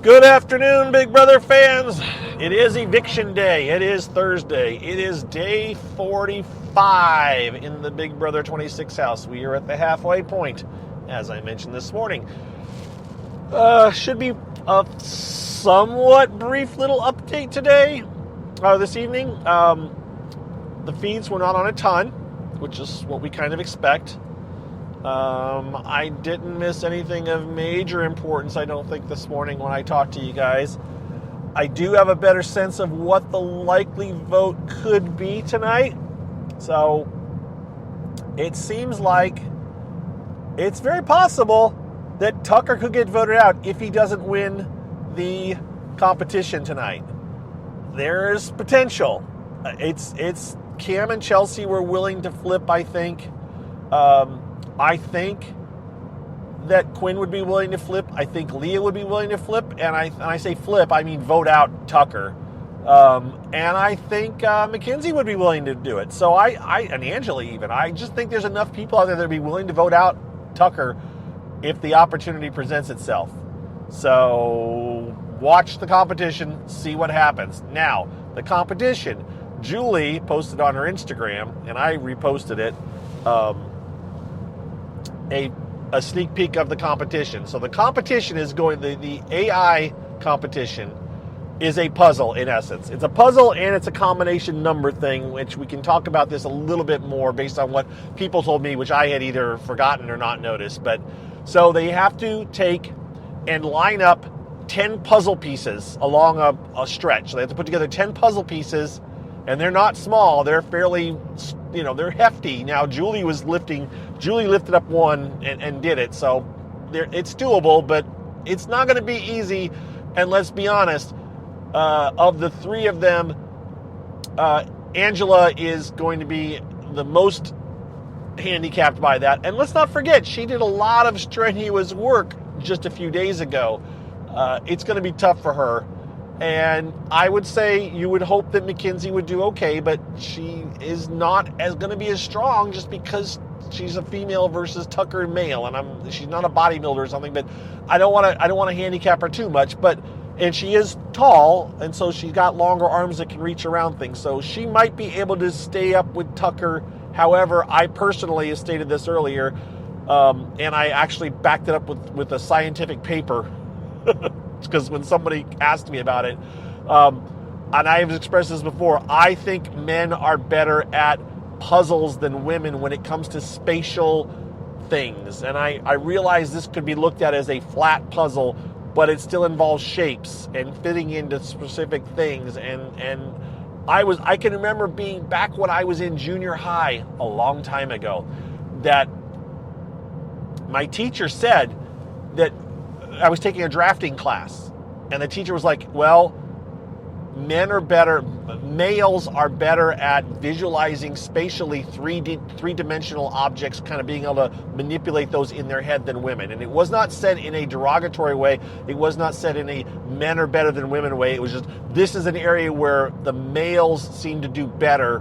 Good afternoon, Big Brother fans. It is eviction day. It is Thursday. It is day 45 in the Big Brother 26 house. We are at the halfway point, as I mentioned this morning. Should be a somewhat brief little update today, this evening. The feeds were not on a ton, which is what we kind of expect. I didn't miss anything of major importance, I don't think, this morning when I talked to you guys. I do have a better sense of what the likely vote could be tonight. So it seems like it's very possible that Tucker could get voted out if he doesn't win the competition tonight. There's potential. It's Cam and Chelsea were willing to flip, I think. I think that Quinn would be willing to flip. I think Leah would be willing to flip. And I say flip, I mean vote out Tucker. And I think Mackenzie would be willing to do it. So and Angela even. I just think there's enough people out there that would be willing to vote out Tucker if the opportunity presents itself. So watch the competition, see what happens. Now, the competition. Julie posted on her Instagram, and I reposted it, a sneak peek of the competition. So the competition is going, the AI competition is a puzzle in essence. It's a puzzle and it's a combination number thing, which we can talk about this a little bit more based on what people told me, which I had either forgotten or not noticed. But so they have to take and line up 10 puzzle pieces along a stretch. So they have to put together 10 puzzle pieces, and they're not small. They're fairly, they're hefty. Now, Julie lifted up one and did it. So it's doable, but it's not going to be easy. And let's be honest, of the three of them, Angela is going to be the most handicapped by that. And let's not forget, she did a lot of strenuous work just a few days ago. It's going to be tough for her. And I would say you would hope that Mackenzie would do okay, but she is not going to be as strong just because she's a female versus Tucker male, and she's not a bodybuilder or something. But I don't want to handicap her too much. And she is tall, and so she's got longer arms that can reach around things. So she might be able to stay up with Tucker. However, I personally, as stated this earlier, and I actually backed it up with a scientific paper. Because when somebody asked me about it, and I've expressed this before, I think men are better at puzzles than women when it comes to spatial things. And I realize this could be looked at as a flat puzzle, but it still involves shapes and fitting into specific things. And I can remember being back when I was in junior high a long time ago, that my teacher said that I was taking a drafting class, and the teacher was like, well, males are better at visualizing spatially three-dimensional objects, kind of being able to manipulate those in their head than women. And it was not said in a derogatory way. It was not said in a men are better than women way. It was just, this is an area where the males seem to do better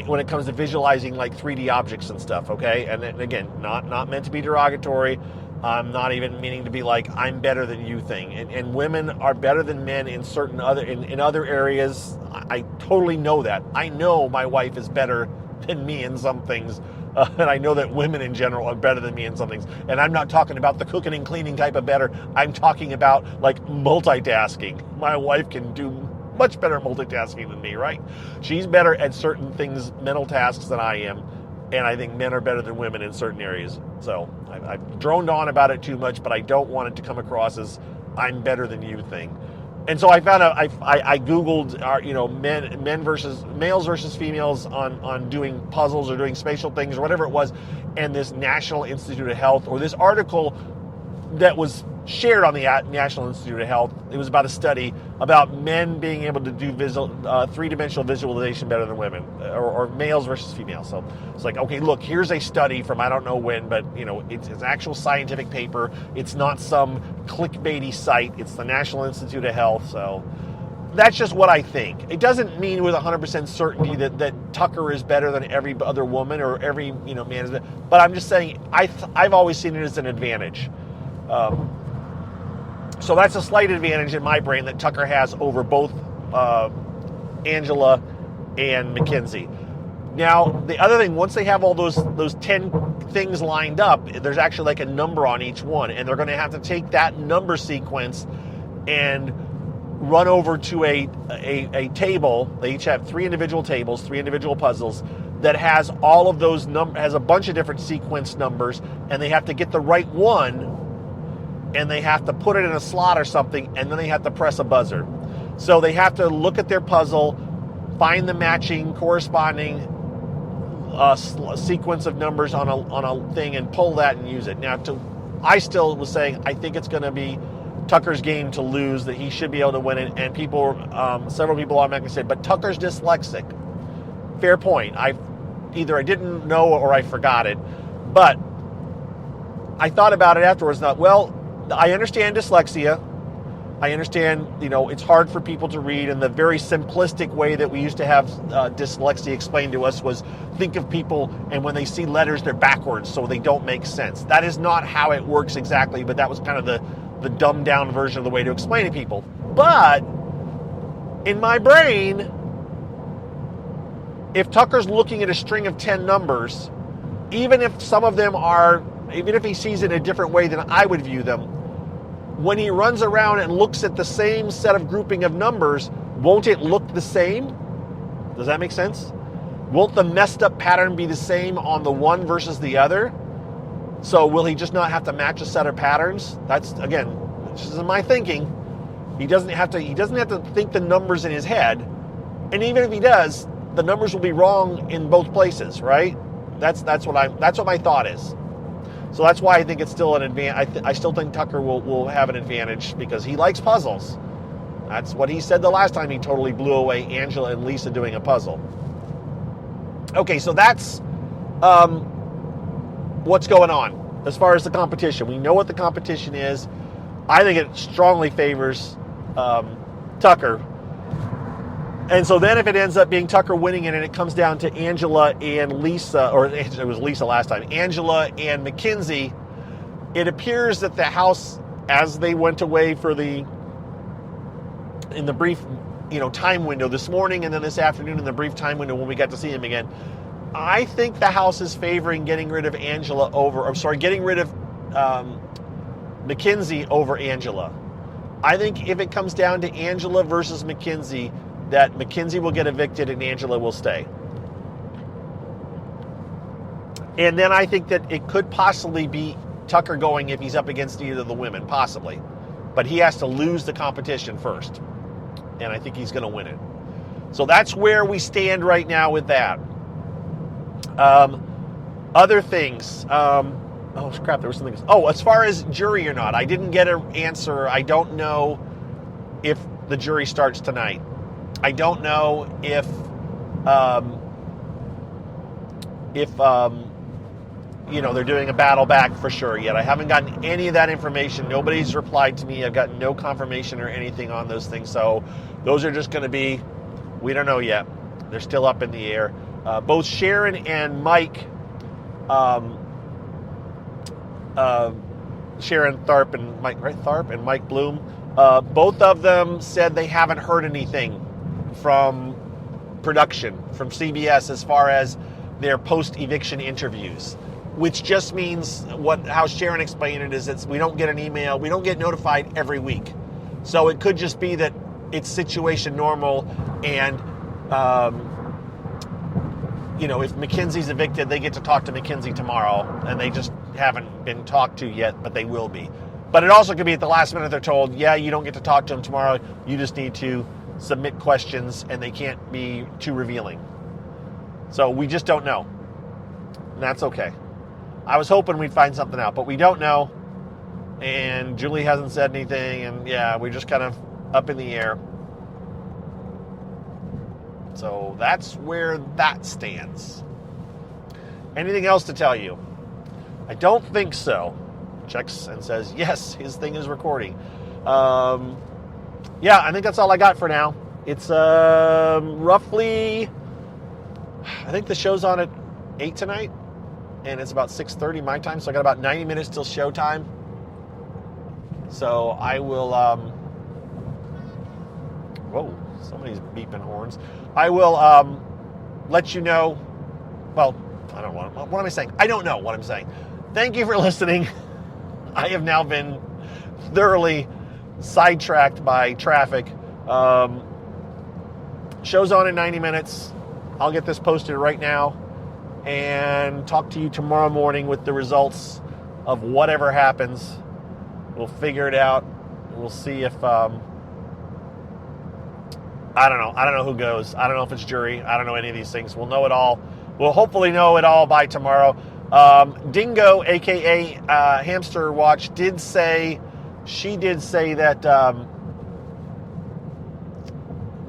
when it comes to visualizing like 3D objects and stuff, okay? And again, not meant to be derogatory. I'm not even meaning to be like, I'm better than you thing. And women are better than men in certain other areas. I totally know that. I know my wife is better than me in some things. And I know that women in general are better than me in some things. And I'm not talking about the cooking and cleaning type of better. I'm talking about like multitasking. My wife can do much better multitasking than me, right? She's better at certain things, mental tasks, than I am. And I think men are better than women in certain areas. So I've droned on about it too much, but I don't want it to come across as I'm better than you thing. And so I found out, I Googled, males versus females on doing puzzles or doing spatial things or whatever it was. And this National Institute of Health, or this article that was shared on the National Institute of Health, it was about a study about men being able to do three-dimensional visualization better than women, or males versus females. So it's like, okay, look, here's a study from I don't know when, but it's an actual scientific paper. It's not some clickbaity site. It's the National Institute of Health. So that's just what I think. It doesn't mean with 100% certainty that Tucker is better than every other woman or every man is better. But I'm just saying I've always seen it as an advantage. So that's a slight advantage in my brain that Tucker has over both Angela and Mackenzie. Now, the other thing, once they have all those 10 things lined up, there's actually like a number on each one, and they're going to have to take that number sequence and run over to a table. They each have 3 individual tables, 3 individual puzzles that has all of those has a bunch of different sequence numbers, and they have to get the right one, and they have to put it in a slot or something, and then they have to press a buzzer. So they have to look at their puzzle, find the matching, corresponding sequence of numbers on a thing, and pull that and use it. Now, I still was saying I think it's going to be Tucker's game to lose, that he should be able to win it, and several people automatically said, but Tucker's dyslexic. Fair point. Either I didn't know or I forgot it, but I thought about it afterwards. I understand dyslexia. I understand, it's hard for people to read, and the very simplistic way that we used to have dyslexia explained to us was think of people, and when they see letters, they're backwards, so they don't make sense. That is not how it works exactly, but that was kind of the dumbed down version of the way to explain to people. But in my brain, if Tucker's looking at a string of 10 numbers, even if some of them even if he sees it in a different way than I would view them, when he runs around and looks at the same set of grouping of numbers, won't it look the same? Does that make sense? Won't the messed up pattern be the same on the one versus the other? So will he just not have to match a set of patterns? That's, again, this is my thinking. He doesn't have to think the numbers in his head. And even if he does, the numbers will be wrong in both places, right? That's what my thought is. So that's why I think it's still an advantage. I still think Tucker will have an advantage because he likes puzzles. That's what he said the last time he totally blew away Angela and Lisa doing a puzzle. Okay, so that's what's going on as far as the competition. We know what the competition is. I think it strongly favors Tucker. And so then if it ends up being Tucker winning it and it comes down to Angela and Lisa, or it was Lisa last time, Angela and Mackenzie, it appears that the House, as they went away in the brief time window this morning and then this afternoon in the brief time window when we got to see him again, I think the House is favoring getting rid of Mackenzie over Angela. I think if it comes down to Angela versus Mackenzie, that Mackenzie will get evicted and Angela will stay. And then I think that it could possibly be Tucker going if he's up against either of the women, possibly. But he has to lose the competition first. And I think he's going to win it. So that's where we stand right now with that. Other things. Oh, crap, there was something else. Oh, as far as jury or not, I didn't get an answer. I don't know if the jury starts tonight. I don't know if they're doing a battle back for sure yet. I haven't gotten any of that information. Nobody's replied to me. I've gotten no confirmation or anything on those things. So those are just going to be, we don't know yet. They're still up in the air. Both Sharon and Mike, Sharon Tharp and Mike, right? Tharp and Mike Bloom, both of them said they haven't heard anything from production, from CBS, as far as their post-eviction interviews, which just means how Sharon explained it is we don't get an email, we don't get notified every week. So it could just be that it's situation normal, and if Mackenzie's evicted, they get to talk to Mackenzie tomorrow, and they just haven't been talked to yet, but they will be. But it also could be at the last minute they're told, yeah, you don't get to talk to him tomorrow, you just need to submit questions, and they can't be too revealing. So we just don't know. And that's okay. I was hoping we'd find something out, but we don't know. And Julie hasn't said anything, and yeah, we're just kind of up in the air. So that's where that stands. Anything else to tell you? I don't think so. Checks and says, yes, his thing is recording. Yeah, I think that's all I got for now. It's roughly, I think the show's on at 8 tonight, and it's about 6:30 my time, so I got about 90 minutes till showtime. So I will, whoa, somebody's beeping horns. I will let you know, well, I don't know, what am I saying? I don't know what I'm saying. Thank you for listening. I have now been thoroughly sidetracked by traffic. Show's on in 90 minutes. I'll get this posted right now and talk to you tomorrow morning with the results of whatever happens. We'll figure it out. We'll see if, I don't know. I don't know who goes. I don't know if it's jury. I don't know any of these things. We'll know it all. We'll hopefully know it all by tomorrow. Dingo, a.k.a. Hamster Watch, did say that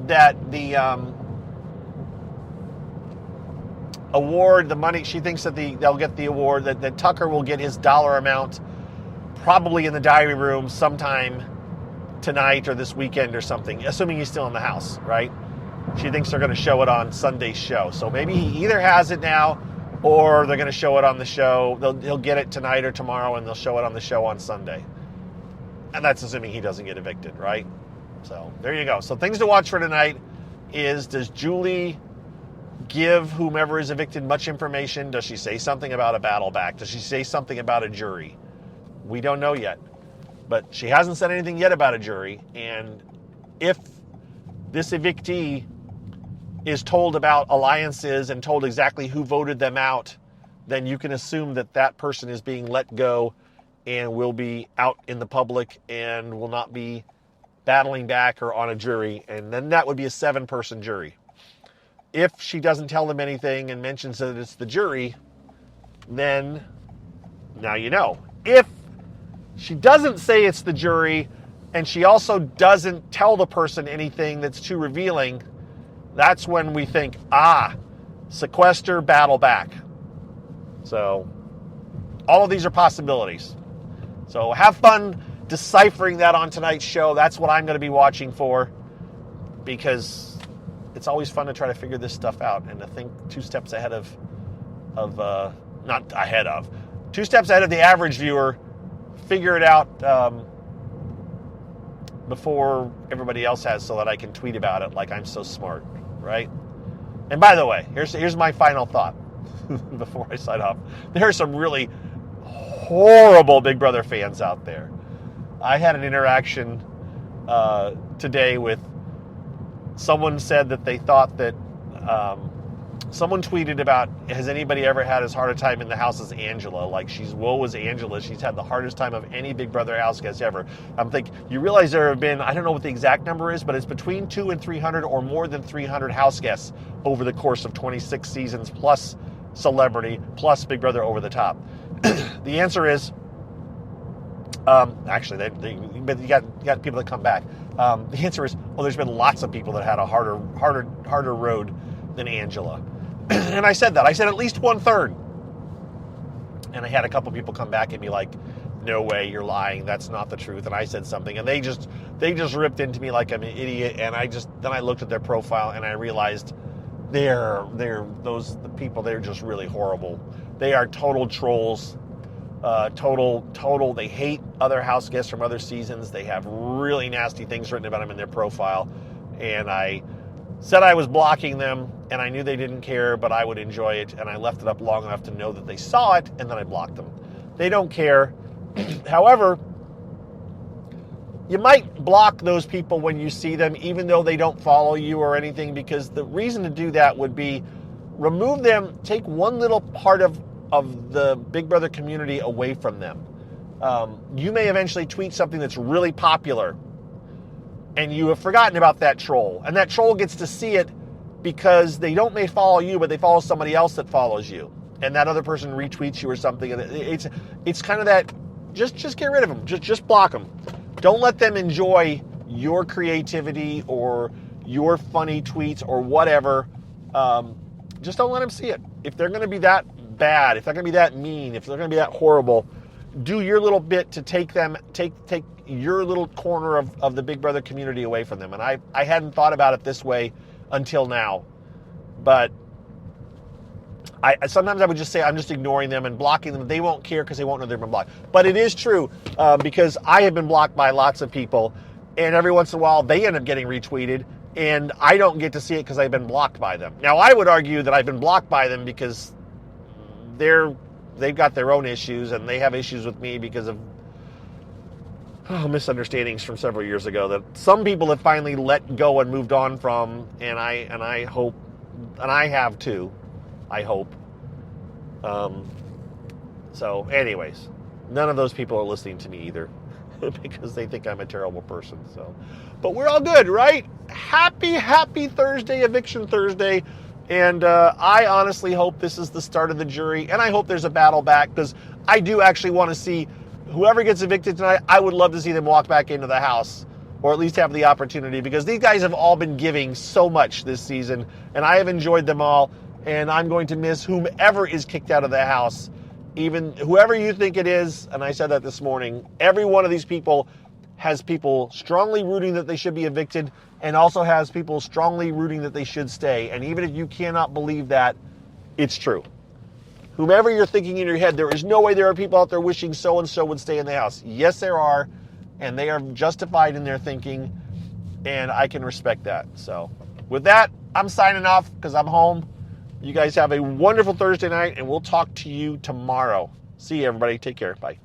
that the award, the money, she thinks that they'll get the award, that Tucker will get his dollar amount probably in the diary room sometime tonight or this weekend or something, assuming he's still in the house, right? She thinks they're going to show it on Sunday's show. So maybe he either has it now or they're going to show it on the show. He'll get it tonight or tomorrow and they'll show it on the show on Sunday. And that's assuming he doesn't get evicted, right? So there you go. So things to watch for tonight is, does Julie give whomever is evicted much information? Does she say something about a battle back? Does she say something about a jury? We don't know yet. But she hasn't said anything yet about a jury. And if this evictee is told about alliances and told exactly who voted them out, then you can assume that that person is being let go and will be out in the public and will not be battling back or on a jury. And then that would be a 7-person jury. If she doesn't tell them anything and mentions that it's the jury, then now you know. If she doesn't say it's the jury and she also doesn't tell the person anything that's too revealing, that's when we think, sequester, battle back. So all of these are possibilities. So have fun deciphering that on tonight's show. That's what I'm going to be watching for, because it's always fun to try to figure this stuff out and to think 2 steps ahead of not ahead of, 2 steps ahead of the average viewer, figure it out before everybody else has, so that I can tweet about it like I'm so smart, right? And by the way, here's my final thought before I sign off. There are some really horrible Big Brother fans out there. I had an interaction today with someone said that they thought that someone tweeted about, has anybody ever had as hard a time in the house as Angela? Like, woe is Angela. She's had the hardest time of any Big Brother house guest ever. I'm thinking, you realize there have been, I don't know what the exact number is, but it's between 200 and 300 or more than 300 house guests over the course of 26 seasons, plus Celebrity, plus Big Brother Over the Top. The answer is, actually, but you got people that come back. The answer is, there's been lots of people that had a harder road than Angela. And I said that. I said at least 1/3. And I had a couple people come back and be like, no way, you're lying. That's not the truth. And I said something, and they just ripped into me like I'm an idiot. And then I looked at their profile and I realized they're just really horrible. They are total trolls. Total. They hate other house guests from other seasons. They have really nasty things written about them in their profile. And I said I was blocking them, and I knew they didn't care, but I would enjoy it. And I left it up long enough to know that they saw it, and then I blocked them. They don't care. However, you might block those people when you see them, even though they don't follow you or anything, because the reason to do that would be remove them, take one little part of the Big Brother community away from them. You may eventually tweet something that's really popular, and you have forgotten about that troll. And that troll gets to see it because they may follow you, but they follow somebody else that follows you. And that other person retweets you or something. And it's kind of that, just get rid of them. Just block them. Don't let them enjoy your creativity or your funny tweets or whatever. Just don't let them see it. If they're going to be that bad, if they're going to be that mean, if they're going to be that horrible, do your little bit to take your little corner of the Big Brother community away from them. And I hadn't thought about it this way until now, but Sometimes I would just say I'm just ignoring them and blocking them. They won't care because they won't know they've been blocked. But it is true because I have been blocked by lots of people, and every once in a while they end up getting retweeted, and I don't get to see it because I've been blocked by them. Now, I would argue that I've been blocked by them because they've got their own issues, and they have issues with me because of misunderstandings from several years ago that some people have finally let go and moved on from, and I hope, and I have too, I hope. So anyways, none of those people are listening to me either because they think I'm a terrible person. So, but we're all good, right? Happy Thursday, Eviction Thursday. And I honestly hope this is the start of the jury, and I hope there's a battle back, because I do actually want to see whoever gets evicted tonight. I would love to see them walk back into the house, or at least have the opportunity, because these guys have all been giving so much this season, and I have enjoyed them all, and I'm going to miss whomever is kicked out of the house, even whoever you think it is, and I said that this morning. Every one of these people has people strongly rooting that they should be evicted, and also has people strongly rooting that they should stay. And even if you cannot believe that, it's true. Whomever you're thinking in your head, there is no way there are people out there wishing so-and-so would stay in the house. Yes, there are, and they are justified in their thinking, and I can respect that. So with that, I'm signing off because I'm home. You guys have a wonderful Thursday night, and we'll talk to you tomorrow. See you, everybody. Take care. Bye.